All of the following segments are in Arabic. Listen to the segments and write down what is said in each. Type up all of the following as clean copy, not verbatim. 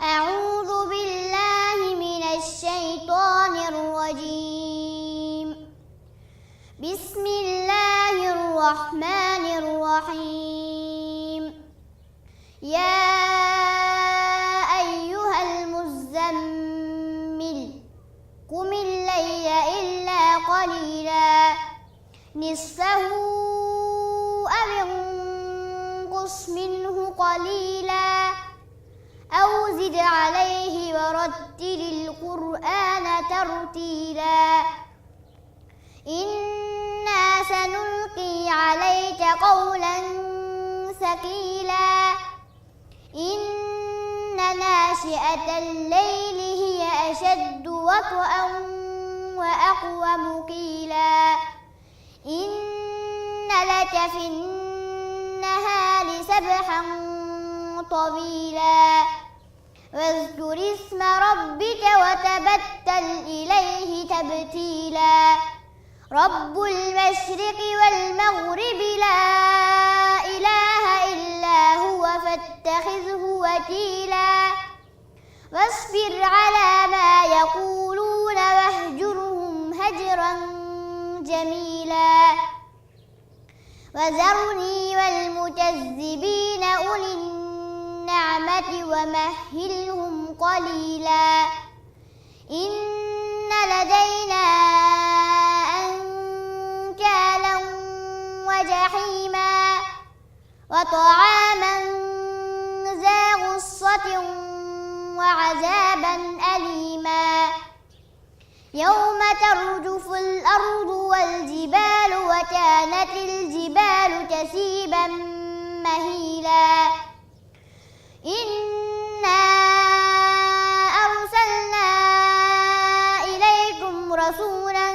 أعوذ بالله من الشيطان الرجيم. بسم الله الرحمن الرحيم. يا أيها المزمل قم الليل إلا قليلا نصفه أو انقص منه قليلا أو زد عليه ورتل القرآن ترتيلا إنا سنلقي عليك قولا ثقيلا إن ناشئة الليل هي أشد وطئا وأقوم قيلا إن لك في النهار سبحا طويلا واذكر اسم ربك وتبتل إليه تبتيلا رب المشرق والمغرب لا إله إلا هو فاتخذه وكيلا واصبر على ما يقولون واهجرهم هجرا جميلا وذرني والمكذبين أولي النعمة ومهلهم قليلا إن لدينا أنكالا وجحيما وطعاما ذا غصة وعذابا أليما يوم ترجف الأرض والجبال وكانت الجبال كثيبا مهيلا إنا أرسلنا إليكم رسولا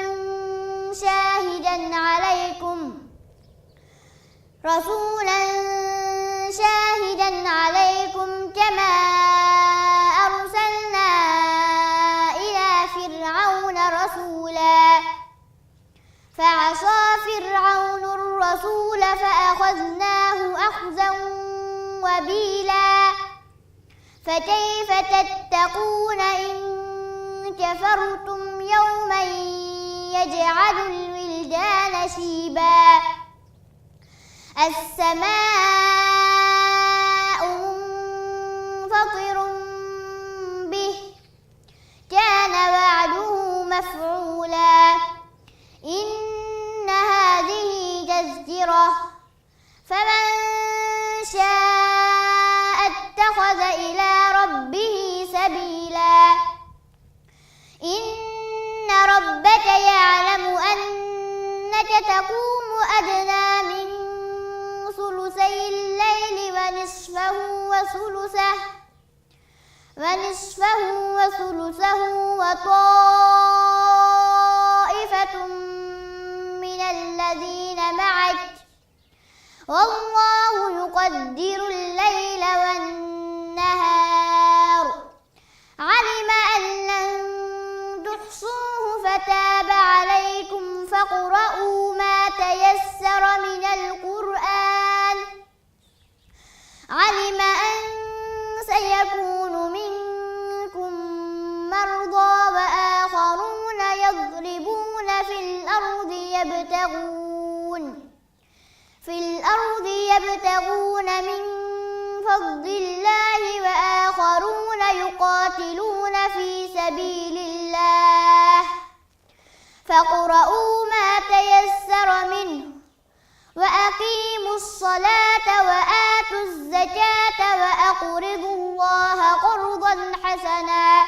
شاهدا عليكم كما أرسلنا إلى فرعون رسولا فعصى فرعون الرسول فأخذناه أخذا وبيلا فكيف تتقون إن كفرتم يوما يجعل الولدان شيبا السماء منفطر به كان وعده مفعولا إن هذه تذكرة فمن شاء اتخذ إلى ربه سبيلا إن ربك يعلم أنك تقوم أدنى من ثلثي الليل ونصفه وثلثه وطائفة من الذين معك والله يقدر الليل والنهار علم أن لن تحصوه فتاب عليكم فاقرؤوا ما تيسر من القرآن علم أن سيكون منكم مرضى وآخرون يضربون في الأرض يبتغون من فضل الله وآخرون يقاتلون في سبيل الله فاقرؤوا ما تيسر منه وأقيموا الصلاة وآتوا الزكاة وأقرضوا الله قرضا حسنا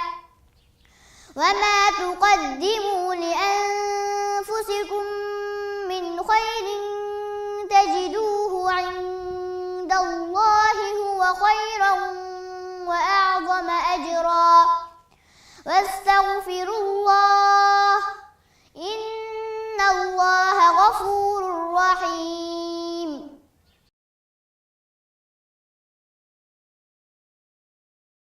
وما تقدموا لأنفسكم من خير تجدوه عند الله هو خيرا وأعظم أجرا واستغفروا الله إن الله غفور رحيم.